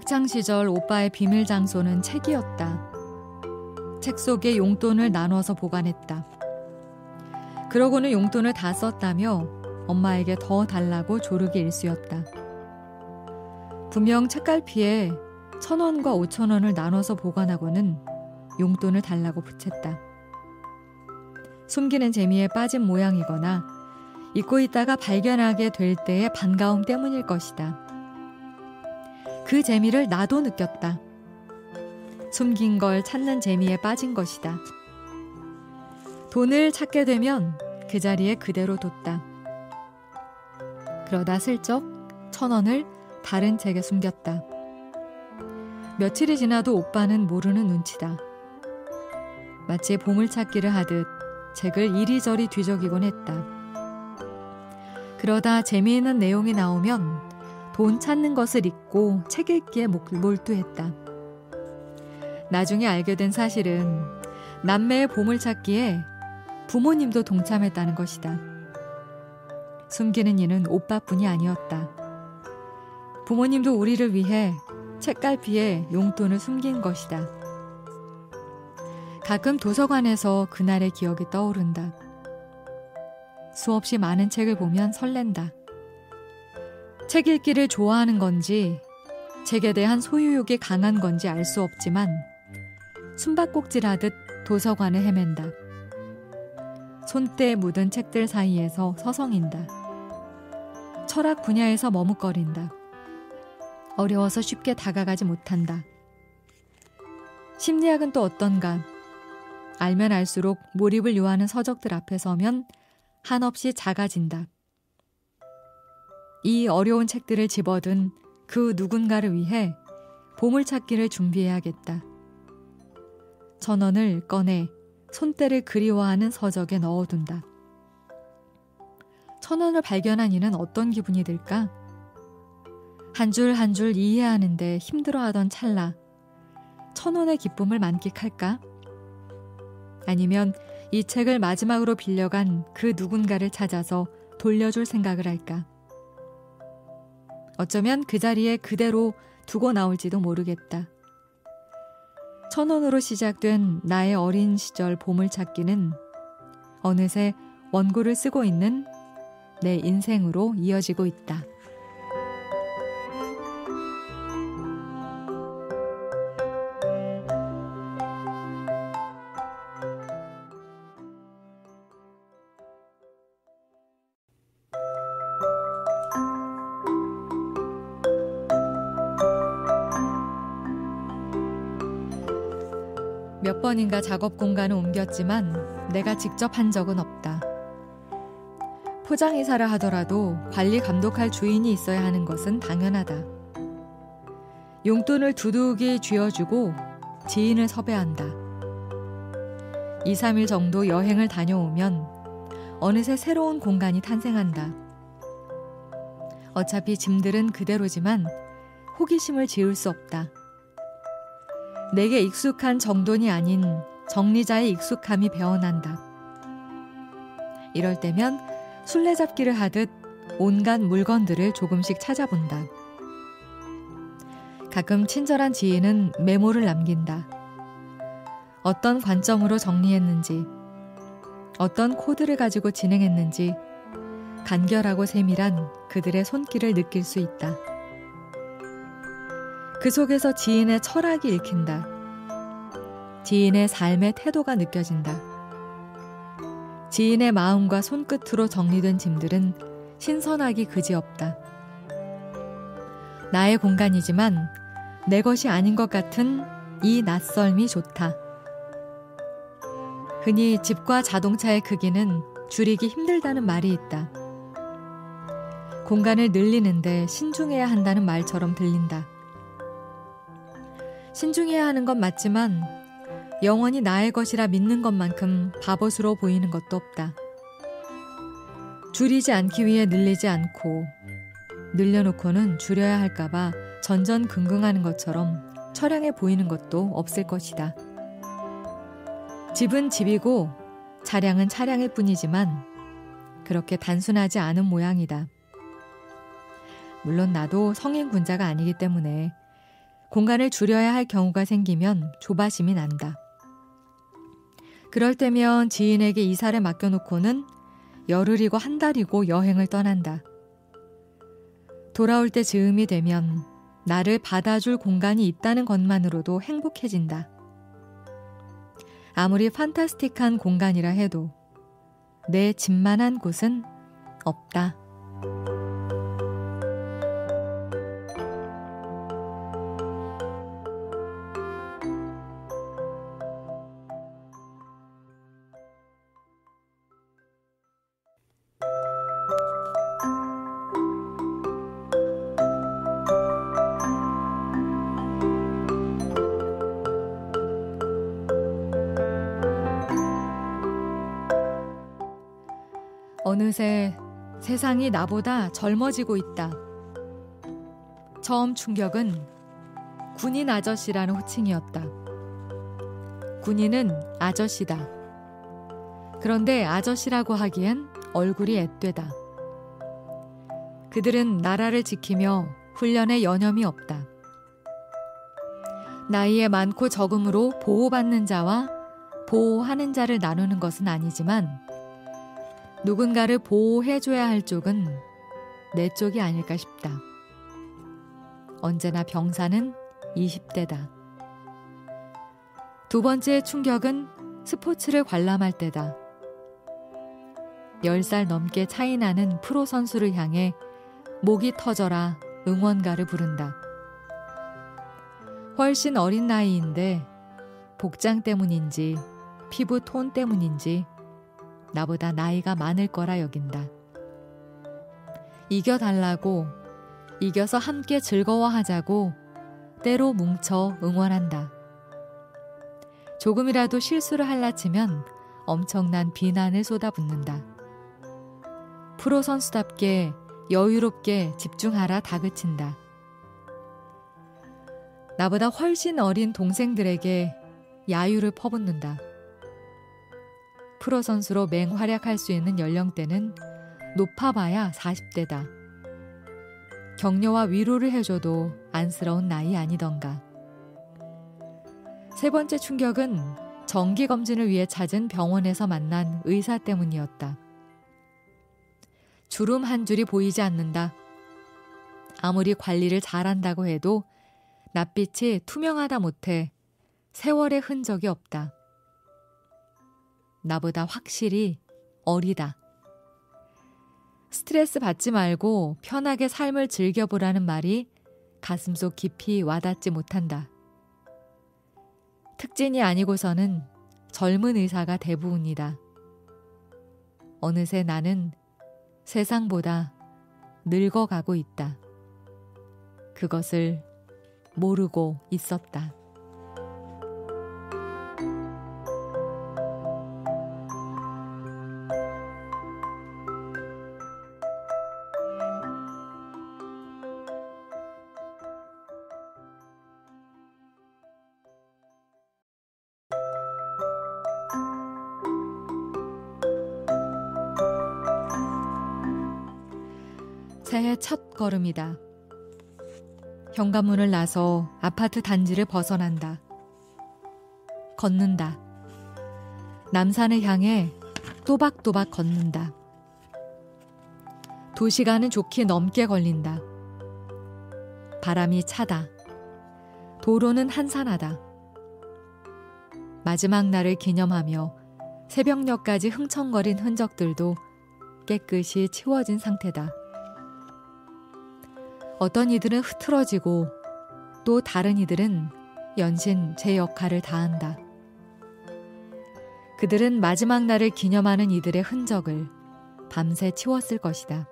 학창시절 오빠의 비밀 장소는 책이었다. 책 속에 용돈을 나눠서 보관했다. 그러고는 용돈을 다 썼다며 엄마에게 더 달라고 조르기 일쑤였다. 분명 책갈피에 1,000원과 5,000원을 나눠서 보관하고는 용돈을 달라고 붙였다. 숨기는 재미에 빠진 모양이거나 잊고 있다가 발견하게 될 때의 반가움 때문일 것이다. 그 재미를 나도 느꼈다. 숨긴 걸 찾는 재미에 빠진 것이다. 돈을 찾게 되면 그 자리에 그대로 뒀다. 그러다 슬쩍 1,000원을 다른 책에 숨겼다. 며칠이 지나도 오빠는 모르는 눈치다. 마치 보물찾기를 하듯 책을 이리저리 뒤적이곤 했다. 그러다 재미있는 내용이 나오면 돈 찾는 것을 잊고 책 읽기에 몰두했다. 나중에 알게 된 사실은 남매의 보물찾기에 부모님도 동참했다는 것이다. 숨기는 이는 오빠뿐이 아니었다. 부모님도 우리를 위해 책갈피에 용돈을 숨긴 것이다. 가끔 도서관에서 그날의 기억이 떠오른다. 수없이 많은 책을 보면 설렌다. 책 읽기를 좋아하는 건지 책에 대한 소유욕이 강한 건지 알 수 없지만 숨바꼭질하듯 도서관을 헤맨다. 손때에 묻은 책들 사이에서 서성인다. 철학 분야에서 머뭇거린다. 어려워서 쉽게 다가가지 못한다. 심리학은 또 어떤가? 알면 알수록 몰입을 요하는 서적들 앞에 서면 한없이 작아진다. 이 어려운 책들을 집어든 그 누군가를 위해 보물찾기를 준비해야겠다. 1,000원을 꺼내 손때를 그리워하는 서적에 넣어둔다. 1,000원을 발견한 이는 어떤 기분이 들까? 한 줄 한 줄 이해하는데 힘들어하던 찰나 1,000원의 기쁨을 만끽할까? 아니면 이 책을 마지막으로 빌려간 그 누군가를 찾아서 돌려줄 생각을 할까? 어쩌면 그 자리에 그대로 두고 나올지도 모르겠다. 1,000원으로 시작된 나의 어린 시절 보물찾기는 어느새 원고를 쓰고 있는 내 인생으로 이어지고 있다. 몇 번인가 작업 공간을 옮겼지만 내가 직접 한 적은 없다. 포장이사를 하더라도 관리 감독할 주인이 있어야 하는 것은 당연하다. 용돈을 두둑이 쥐어주고 지인을 섭외한다. 2, 3일 정도 여행을 다녀오면 어느새 새로운 공간이 탄생한다. 어차피 짐들은 그대로지만 호기심을 지울 수 없다. 내게 익숙한 정돈이 아닌 정리자의 익숙함이 배어난다. 이럴 때면 술래잡기를 하듯 온갖 물건들을 조금씩 찾아본다. 가끔 친절한 지인은 메모를 남긴다. 어떤 관점으로 정리했는지, 어떤 코드를 가지고 진행했는지 간결하고 세밀한 그들의 손길을 느낄 수 있다. 그 속에서 지인의 철학이 읽힌다. 지인의 삶의 태도가 느껴진다. 지인의 마음과 손끝으로 정리된 짐들은 신선하기 그지없다. 나의 공간이지만 내 것이 아닌 것 같은 이 낯설미 좋다. 흔히 집과 자동차의 크기는 줄이기 힘들다는 말이 있다. 공간을 늘리는데 신중해야 한다는 말처럼 들린다. 신중해야 하는 건 맞지만 영원히 나의 것이라 믿는 것만큼 바보스러워 보이는 것도 없다. 줄이지 않기 위해 늘리지 않고 늘려놓고는 줄여야 할까봐 전전긍긍하는 것처럼 처량해 보이는 것도 없을 것이다. 집은 집이고 차량은 차량일 뿐이지만 그렇게 단순하지 않은 모양이다. 물론 나도 성인 군자가 아니기 때문에 공간을 줄여야 할 경우가 생기면 조바심이 난다. 그럴 때면 지인에게 이사를 맡겨놓고는 열흘이고 한 달이고 여행을 떠난다. 돌아올 때 즈음이 되면 나를 받아줄 공간이 있다는 것만으로도 행복해진다. 아무리 판타스틱한 공간이라 해도 내 집만한 곳은 없다. 어느새 세상이 나보다 젊어지고 있다. 처음 충격은 군인 아저씨라는 호칭이었다. 군인은 아저씨다. 그런데 아저씨라고 하기엔 얼굴이 앳되다. 그들은 나라를 지키며 훈련에 여념이 없다. 나이에 많고 적음으로 보호받는 자와 보호하는 자를 나누는 것은 아니지만 누군가를 보호해줘야 할 쪽은 내 쪽이 아닐까 싶다. 언제나 병사는 20대다. 두 번째 충격은 스포츠를 관람할 때다. 10살 넘게 차이 나는 프로 선수를 향해 목이 터져라 응원가를 부른다. 훨씬 어린 나이인데 복장 때문인지 피부 톤 때문인지 나보다 나이가 많을 거라 여긴다. 이겨달라고, 이겨서 함께 즐거워하자고 때로 뭉쳐 응원한다. 조금이라도 실수를 할라치면 엄청난 비난을 쏟아붓는다. 프로 선수답게 여유롭게 집중하라 다그친다. 나보다 훨씬 어린 동생들에게 야유를 퍼붓는다. 프로 선수로 맹활약할 수 있는 연령대는 높아봐야 40대다. 격려와 위로를 해줘도 안쓰러운 나이 아니던가. 세 번째 충격은 정기검진을 위해 찾은 병원에서 만난 의사 때문이었다. 주름 한 줄이 보이지 않는다. 아무리 관리를 잘한다고 해도 낯빛이 투명하다 못해 세월의 흔적이 없다. 나보다 확실히 어리다. 스트레스 받지 말고 편하게 삶을 즐겨보라는 말이 가슴속 깊이 와닿지 못한다. 특진이 아니고서는 젊은 의사가 대부분이다. 어느새 나는 세상보다 늙어가고 있다. 그것을 모르고 있었다. 새해 첫 걸음이다. 현관문을 나서 아파트 단지를 벗어난다. 걷는다. 남산을 향해 또박또박 걷는다. 2시간은 좋게 넘게 걸린다. 바람이 차다. 도로는 한산하다. 마지막 날을 기념하며 새벽녘까지 흥청거린 흔적들도 깨끗이 치워진 상태다. 어떤 이들은 흐트러지고 또 다른 이들은 연신 제 역할을 다한다. 그들은 마지막 날을 기념하는 이들의 흔적을 밤새 치웠을 것이다.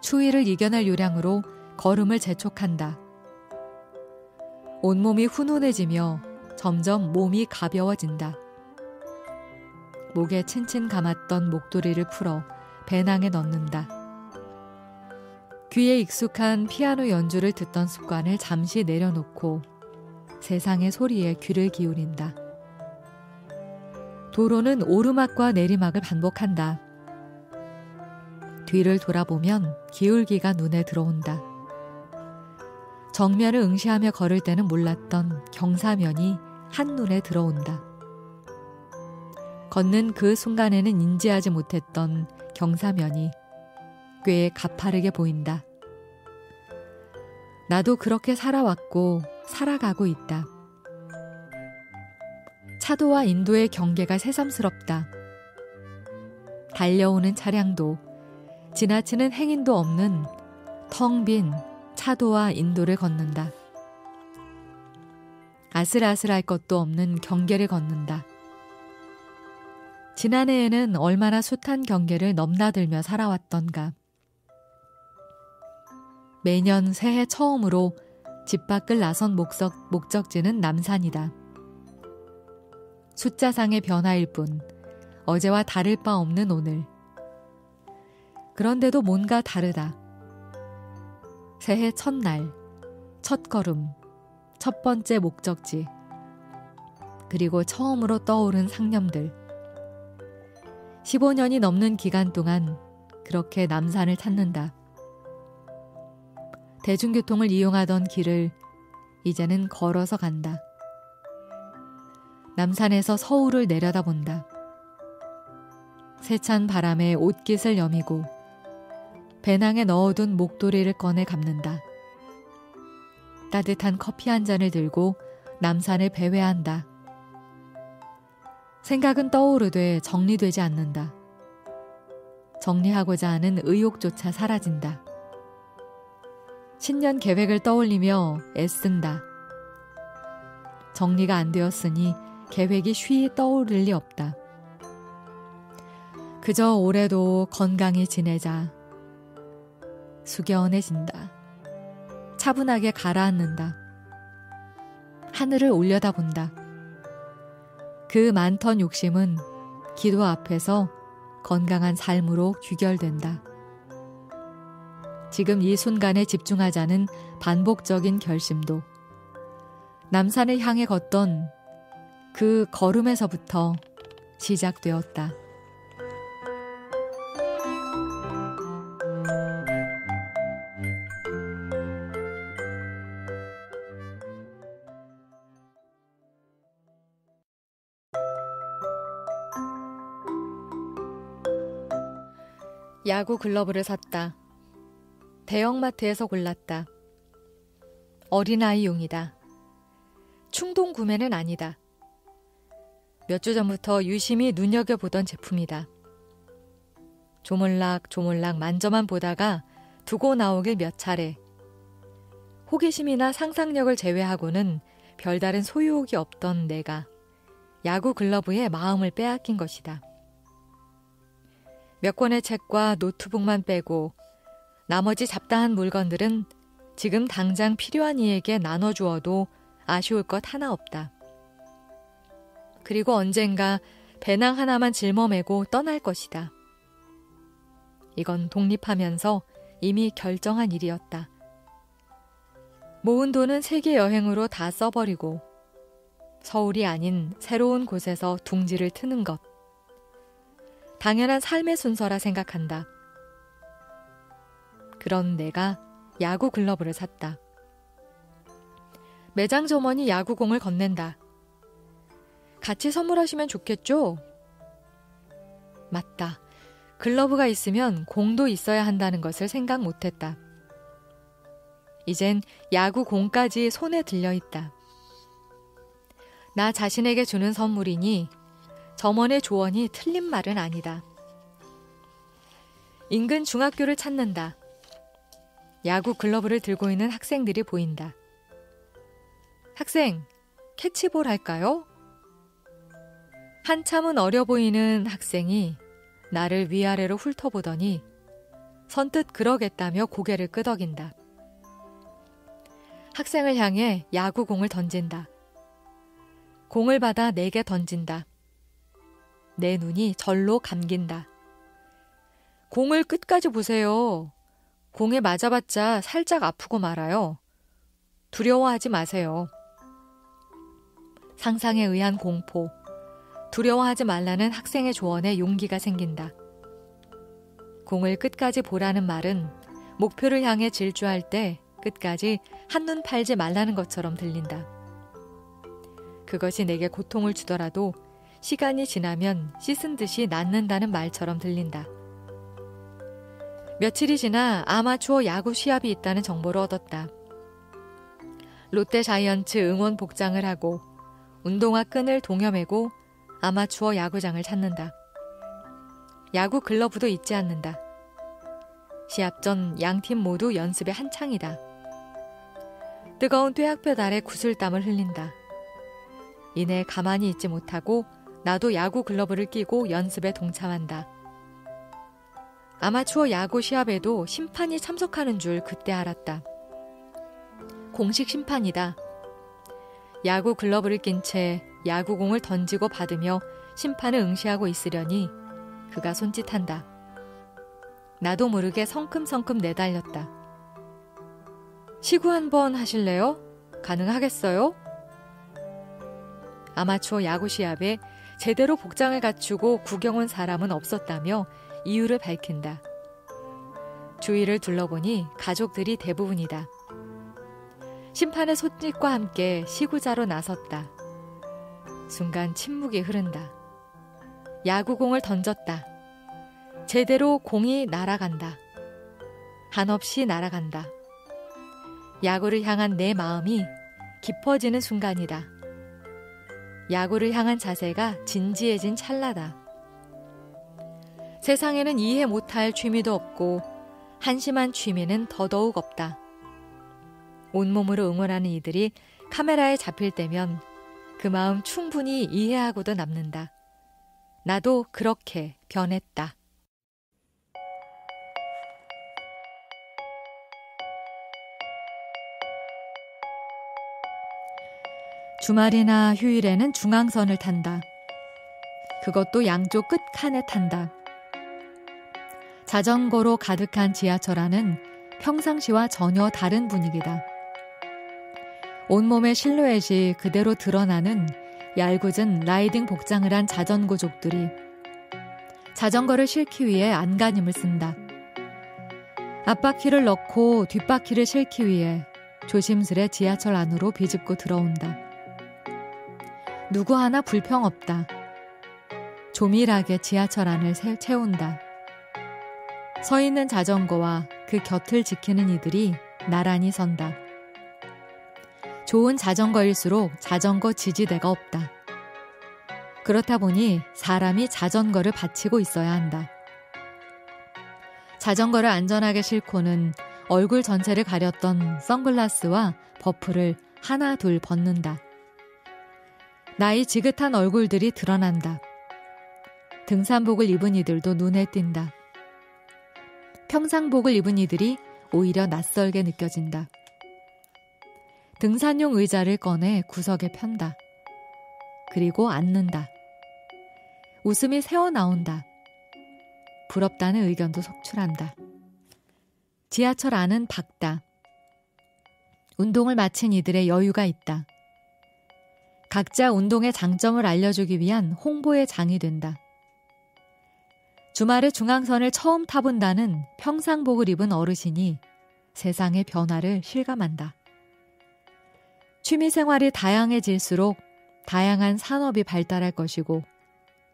추위를 이겨낼 요량으로 걸음을 재촉한다. 온몸이 훈훈해지며 점점 몸이 가벼워진다. 목에 친친 감았던 목도리를 풀어 배낭에 넣는다. 귀에 익숙한 피아노 연주를 듣던 습관을 잠시 내려놓고 세상의 소리에 귀를 기울인다. 도로는 오르막과 내리막을 반복한다. 뒤를 돌아보면 기울기가 눈에 들어온다. 정면을 응시하며 걸을 때는 몰랐던 경사면이 한눈에 들어온다. 걷는 그 순간에는 인지하지 못했던 경사면이 꽤 가파르게 보인다. 나도 그렇게 살아왔고 살아가고 있다. 차도와 인도의 경계가 새삼스럽다. 달려오는 차량도 지나치는 행인도 없는 텅 빈 차도와 인도를 걷는다. 아슬아슬할 것도 없는 경계를 걷는다. 지난해에는 얼마나 숱한 경계를 넘나들며 살아왔던가. 매년 새해 처음으로 집 밖을 나선 목적지는 남산이다. 숫자상의 변화일 뿐 어제와 다를 바 없는 오늘. 그런데도 뭔가 다르다. 새해 첫날, 첫걸음, 첫 번째 목적지, 그리고 처음으로 떠오른 상념들. 15년이 넘는 기간 동안 그렇게 남산을 찾는다. 대중교통을 이용하던 길을 이제는 걸어서 간다. 남산에서 서울을 내려다본다. 세찬 바람에 옷깃을 여미고 배낭에 넣어둔 목도리를 꺼내 감는다. 따뜻한 커피 한 잔을 들고 남산을 배회한다. 생각은 떠오르되 정리되지 않는다. 정리하고자 하는 의욕조차 사라진다. 신년 계획을 떠올리며 애쓴다. 정리가 안 되었으니 계획이 쉬이 떠오를 리 없다. 그저 올해도 건강히 지내자. 숙연해진다. 차분하게 가라앉는다. 하늘을 올려다본다. 그 많던 욕심은 기도 앞에서 건강한 삶으로 귀결된다. 지금 이 순간에 집중하자는 반복적인 결심도 남산을 향해 걷던 그 걸음에서부터 시작되었다. 야구 글러브를 샀다. 대형마트에서 골랐다. 어린아이용이다. 충동 구매는 아니다. 몇 주 전부터 유심히 눈여겨보던 제품이다. 조물락조물락 만져만 보다가 두고 나오길 몇 차례. 호기심이나 상상력을 제외하고는 별다른 소유욕이 없던 내가 야구 글러브에 마음을 빼앗긴 것이다. 몇 권의 책과 노트북만 빼고 나머지 잡다한 물건들은 지금 당장 필요한 이에게 나눠주어도 아쉬울 것 하나 없다. 그리고 언젠가 배낭 하나만 짊어매고 떠날 것이다. 이건 독립하면서 이미 결정한 일이었다. 모은 돈은 세계 여행으로 다 써버리고 서울이 아닌 새로운 곳에서 둥지를 트는 것. 당연한 삶의 순서라 생각한다. 그런 내가 야구 글러브를 샀다. 매장 점원이 야구공을 건넨다. 같이 선물하시면 좋겠죠? 맞다. 글러브가 있으면 공도 있어야 한다는 것을 생각 못했다. 이젠 야구공까지 손에 들려있다. 나 자신에게 주는 선물이니 점원의 조언이 틀린 말은 아니다. 인근 중학교를 찾는다. 야구 글러브를 들고 있는 학생들이 보인다. 학생, 캐치볼 할까요? 한참은 어려 보이는 학생이 나를 위아래로 훑어보더니 선뜻 그러겠다며 고개를 끄덕인다. 학생을 향해 야구공을 던진다. 공을 받아 내게 던진다. 내 눈이 절로 감긴다. 공을 끝까지 보세요. 공에 맞아봤자 살짝 아프고 말아요. 두려워하지 마세요. 상상에 의한 공포, 두려워하지 말라는 학생의 조언에 용기가 생긴다. 공을 끝까지 보라는 말은 목표를 향해 질주할 때 끝까지 한눈 팔지 말라는 것처럼 들린다. 그것이 내게 고통을 주더라도 시간이 지나면 씻은 듯이 낫는다는 말처럼 들린다. 며칠이 지나 아마추어 야구 시합이 있다는 정보를 얻었다. 롯데 자이언츠 응원 복장을 하고 운동화 끈을 동여매고 아마추어 야구장을 찾는다. 야구 글러브도 잊지 않는다. 시합 전 양팀 모두 연습에 한창이다. 뜨거운 뙤약볕 아래 구슬땀을 흘린다. 이내 가만히 있지 못하고 나도 야구 글러브를 끼고 연습에 동참한다. 아마추어 야구 시합에도 심판이 참석하는 줄 그때 알았다. 공식 심판이다. 야구 글러브를 낀 채 야구공을 던지고 받으며 심판을 응시하고 있으려니 그가 손짓한다. 나도 모르게 성큼성큼 내달렸다. 시구 한번 하실래요? 가능하겠어요? 아마추어 야구 시합에 제대로 복장을 갖추고 구경 온 사람은 없었다며 이유를 밝힌다. 주위를 둘러보니 가족들이 대부분이다. 심판의 손짓과 함께 시구자로 나섰다. 순간 침묵이 흐른다. 야구공을 던졌다. 제대로 공이 날아간다. 한없이 날아간다. 야구를 향한 내 마음이 깊어지는 순간이다. 야구를 향한 자세가 진지해진 찰나다. 세상에는 이해 못할 취미도 없고 한심한 취미는 더더욱 없다. 온몸으로 응원하는 이들이 카메라에 잡힐 때면 그 마음 충분히 이해하고도 남는다. 나도 그렇게 변했다. 주말이나 휴일에는 중앙선을 탄다. 그것도 양쪽 끝칸에 탄다. 자전거로 가득한 지하철 안은 평상시와 전혀 다른 분위기다. 온몸의 실루엣이 그대로 드러나는 얄궂은 라이딩 복장을 한 자전거족들이 자전거를 싣기 위해 안간힘을 쓴다. 앞바퀴를 넣고 뒷바퀴를 싣기 위해 조심스레 지하철 안으로 비집고 들어온다. 누구 하나 불평 없다. 조밀하게 지하철 안을 채운다. 서 있는 자전거와 그 곁을 지키는 이들이 나란히 선다. 좋은 자전거일수록 자전거 지지대가 없다. 그렇다 보니 사람이 자전거를 받치고 있어야 한다. 자전거를 안전하게 싣고는 얼굴 전체를 가렸던 선글라스와 버프를 하나 둘 벗는다. 나이 지긋한 얼굴들이 드러난다. 등산복을 입은 이들도 눈에 띈다. 평상복을 입은 이들이 오히려 낯설게 느껴진다. 등산용 의자를 꺼내 구석에 편다. 그리고 앉는다. 웃음이 새어나온다. 부럽다는 의견도 속출한다. 지하철 안은 밝다. 운동을 마친 이들의 여유가 있다. 각자 운동의 장점을 알려주기 위한 홍보의 장이 된다. 주말에 중앙선을 처음 타본다는 평상복을 입은 어르신이 세상의 변화를 실감한다. 취미생활이 다양해질수록 다양한 산업이 발달할 것이고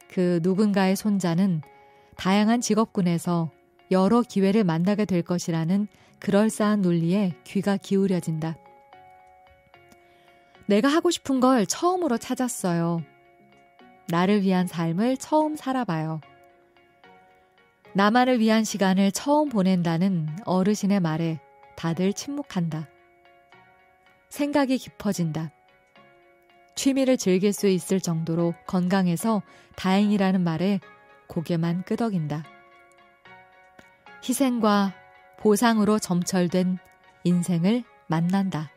그 누군가의 손자는 다양한 직업군에서 여러 기회를 만나게 될 것이라는 그럴싸한 논리에 귀가 기울여진다. 내가 하고 싶은 걸 처음으로 찾았어요. 나를 위한 삶을 처음 살아봐요. 나만을 위한 시간을 처음 보낸다는 어르신의 말에 다들 침묵한다. 생각이 깊어진다. 취미를 즐길 수 있을 정도로 건강해서 다행이라는 말에 고개만 끄덕인다. 희생과 보상으로 점철된 인생을 만난다.